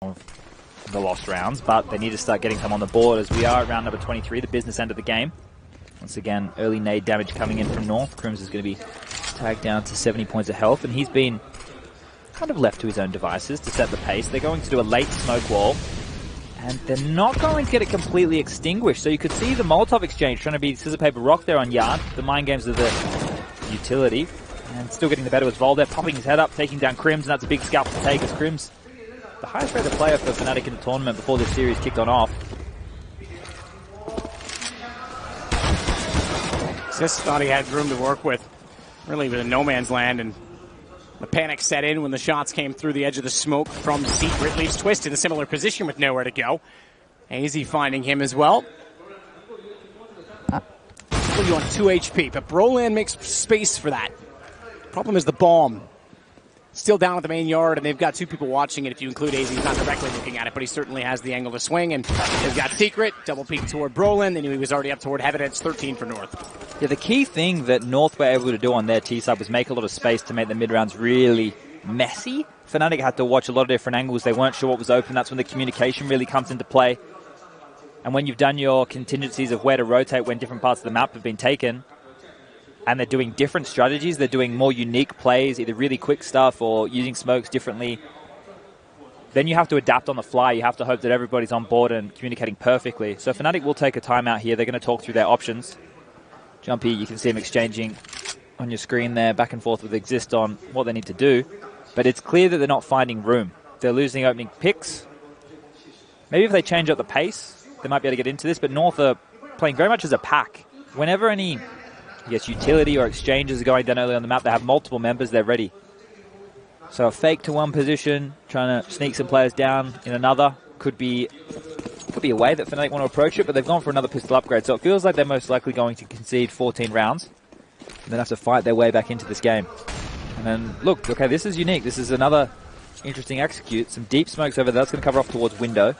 of the lost rounds, but they need to start getting some on the board as we are at round number 23, the business end of the game. Once again, early nade damage coming in from North. Crims is going to be tagged down to 70 points of health, and he's been kind of left to his own devices to set the pace. They're going to do a late smoke wall, and they're not going to get it completely extinguished. So you could see the Molotov exchange trying to be scissor, paper, rock there on Yard. The mind games of the utility. And still getting the better was Valdemar, popping his head up, taking down Crims, and that's a big scalp to take as Crims, the highest rated player for FNATIC in the tournament before this series kicked on off. Just thought he had room to work with, really with a no man's land, and the panic set in when the shots came through the edge of the smoke from Secret. Leaves Twist in a similar position with nowhere to go. AZ finding him as well. You on 2 HP, but Brolin makes space for that. Problem is the bomb. Still down at the main yard, and they've got 2 people watching it if you include AZ. He's not directly looking at it, but he certainly has the angle to swing, and they've got Secret, double peek toward Brolin. They knew he was already up toward Heaven. It's 13 for North. Yeah, the key thing that North were able to do on their T-side was make a lot of space to make the mid-rounds really messy. FNATIC had to watch a lot of different angles. They weren't sure what was open. That's when the communication really comes into play. And when you've done your contingencies of where to rotate when different parts of the map have been taken, and they're doing different strategies, they're doing more unique plays, either really quick stuff or using smokes differently, then you have to adapt on the fly. You have to hope that everybody's on board and communicating perfectly. So FNATIC will take a timeout here. They're going to talk through their options. Jumpy, you can see him exchanging on your screen there, back and forth with Exist on what they need to do. But it's clear that they're not finding room. They're losing opening picks. Maybe if they change up the pace, they might be able to get into this, but North are playing very much as a pack. Whenever any, I guess, utility or exchanges are going down early on the map, they have multiple members, they're ready. So a fake to one position, trying to sneak some players down in another, could be a way that FNATIC want to approach it, but they've gone for another pistol upgrade, so it feels like they're most likely going to concede 14 rounds, and then have to fight their way back into this game. And then, look, okay, this is unique. This is another interesting execute. Some deep smokes over there. That's going to cover off towards window.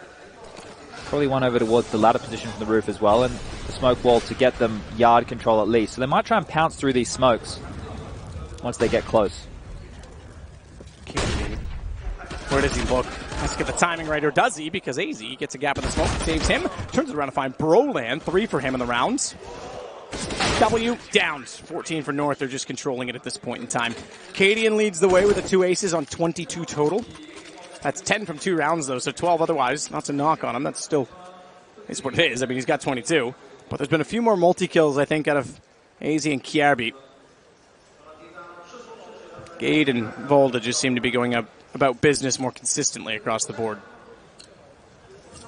Probably one over towards the ladder position from the roof as well, and the smoke wall to get them yard control at least. So they might try and pounce through these smokes once they get close. Where does he look? Has to get the timing right, or does he? Because AZ gets a gap in the smoke, saves him, turns it around to find Brolin. 3 for him in the rounds. W downs. 14 for North. They're just controlling it at this point in time. Cadian leads the way with the 2 aces on 22 total. That's 10 from 2 rounds, though, so 12 otherwise. Not to knock on him. That's still is what it is. I mean, he's got 22. But there's been a few more multi-kills, I think, out of AZ and Kjærbye. Gade and Volda just seem to be going about business more consistently across the board.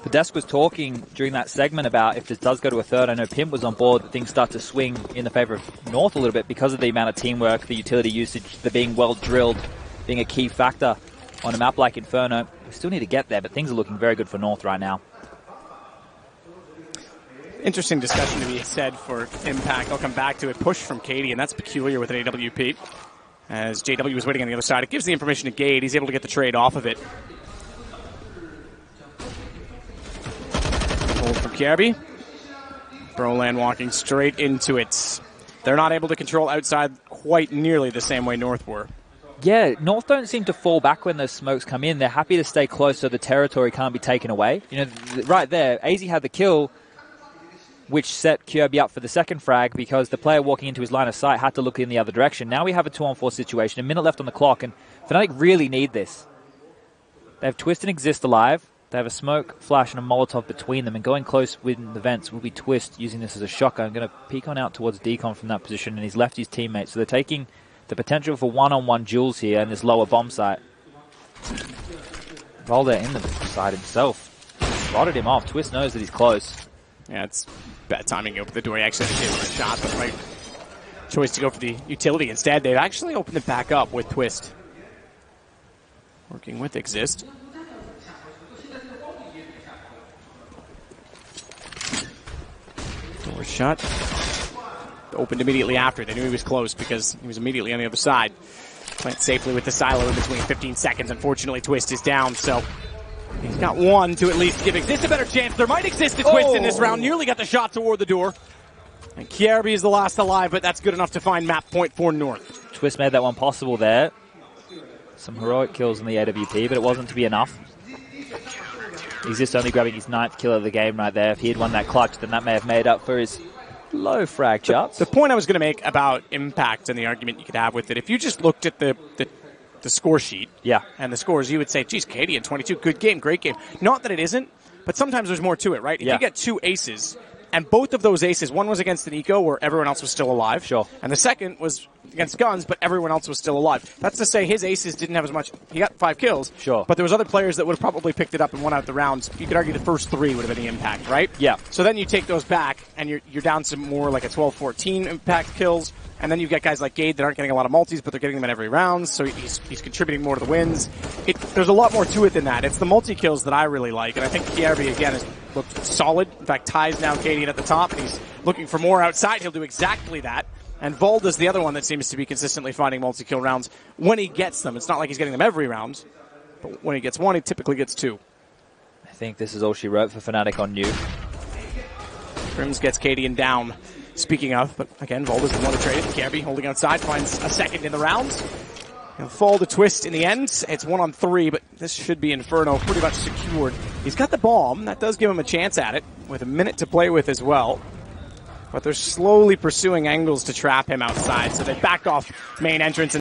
The desk was talking during that segment about if this does go to a third. I know Pimp was on board, that things start to swing in the favor of North a little bit because of the amount of teamwork, the utility usage, the being well drilled, being a key factor on a map like Inferno. We still need to get there, but things are looking very good for North right now. Interesting discussion to be said for Impact. I'll come back to it. Push from Katie, and that's peculiar with an AWP. As JW was waiting on the other side, it gives the information to Gade. He's able to get the trade off of it. Hold from Kjærbye. Brolin walking straight into it. They're not able to control outside quite nearly the same way North were. Yeah, North don't seem to fall back when those smokes come in. They're happy to stay close so the territory can't be taken away. You know, right there, AZ had the kill, which set Kjærbye up for the second frag because the player walking into his line of sight had to look in the other direction. Now we have a 2-on-4 situation, a minute left on the clock, and FNATIC really need this. They have Twist and Exist alive. They have a smoke, flash, and a Molotov between them, and going close within the vents will be Twist using this as a shotgun. I'm going to peek on out towards Decon from that position, and he's left his teammates. So they're taking the potential for one-on-one duels here in this lower bomb site. Volda in the side himself. Spotted him off. Twist knows that he's close. Yeah, it's bad timing to open the door. He actually had a shot, but right choice to go for the utility instead. They've actually opened it back up with Twist. Working with Exist. Door shut. Opened immediately after. They knew he was close because he was immediately on the other side. Went safely with the silo in between 15 seconds. Unfortunately, Twist is down, so he's got one to at least give Exist a better chance. There might exist a Twist in this round. Nearly got the shot toward the door. And Kjærbye is the last alive, but that's good enough to find map point for North. Twist made that one possible there. Some heroic kills in the AWP, but it wasn't to be enough. He's just only grabbing his 9th kill of the game right there. If he had won that clutch, then that may have made up for his low frag shots. The point I was going to make about impact and the argument you could have with it, if you just looked at the score sheet and the scores, you would say, geez, Cade in 22, good game, great game. Not that it isn't, but sometimes there's more to it, right? If you get 2 aces, and both of those aces, one was against an eco where everyone else was still alive. Sure. And the second was against guns, but everyone else was still alive. That's to say his aces didn't have as much. He got 5 kills. Sure. But there was other players that would have probably picked it up and won out the rounds. You could argue the first 3 would have been the impact, right? Yeah. So then you take those back, and you're down to more like a 12-14 impact kills. And then you get guys like Gade that aren't getting a lot of multis, but they're getting them in every round, so he's contributing more to the wins. There's a lot more to it than that. It's the multi-kills that I really like, and I think Kjærbye, again, has looked solid. In fact, ties now Cade at the top, and he's looking for more outside. He'll do exactly that. And Vald is the other one that seems to be consistently finding multi-kill rounds when he gets them. It's not like he's getting them every round, but when he gets 1, he typically gets 2. I think this is all she wrote for FNATIC on Nuke. Grims gets Cade down. Speaking of, but again, Vald is the one to trade. Kjærbye holding outside, finds a second in the rounds. He'll fall to twist in the end. It's 1-on-3, but this should be Inferno pretty much secured. He's got the bomb. That does give him a chance at it, with a minute to play with as well. But they're slowly pursuing angles to trap him outside, so they back off main entrance.